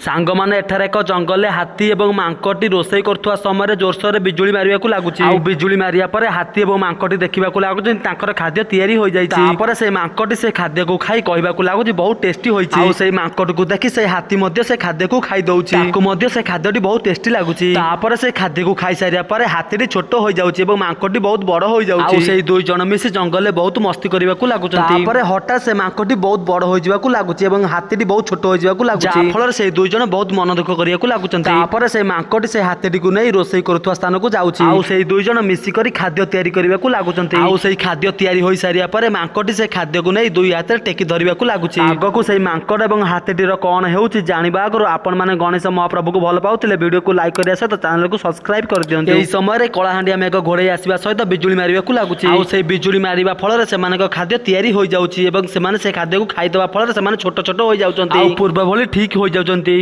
सांगमाने एठारे एक जंगल हाथी एवं मांकटी रोषेई करुवा समय जोरसोर बिजुली मारिया लगुच बिजुली मारिया पर हाथी एवं मांकटी देखा लगुच खाद्य तैयारी हो जाए से मांकटी से खाद्य को खाई कहवाक लगुच बहुत टेस्टी होती मांकट को देखी से हाथी से खाद्य को खाई दौर से खाद्य बहुत टेस्टी लगुच से खाद्य को खाई सारा पर हाथी छोट हो जाऊँगी मांकटी बहुत बड़ हो जाए दुई जन मिसी जंगल बहुत मस्ती करने को लगुच हठात से मांकटी बहुत बड़ हो लगुच हाथी बहुत छोट हो लगुच फल से दुई जन बहुत मन दुख करने लगुच से मांकटी से हाथी को नहीं रोषेई करुवा स्थान को जाऊँगी दुई जन मिसिक खाद्य तैयारी करने को लगुच खाद्य तैयारी हो सारा पर मांकटी से खाद्य को नहीं दुई हाथ टेकी धरने को लगुच आग को मांकड़ और हाथीटीर कौन हो जाना आगु आपण मैंने गणेश महाप्रभु को भल पाते वीडियो को लाइक करने सहित चैनल को सब्सक्राइब कर दिखाँ यही समय कलाहांडिया मेघ घोड़े आसवा सहित बिजुली मारे लगुच बिजुली मारिबा फल से खाद्य तैयारी हो जाऊँगी से खाद्य को खाईदवा फल से छोट छोट हो जाऊँ पूर्व भली ठीक हो जाऊँ।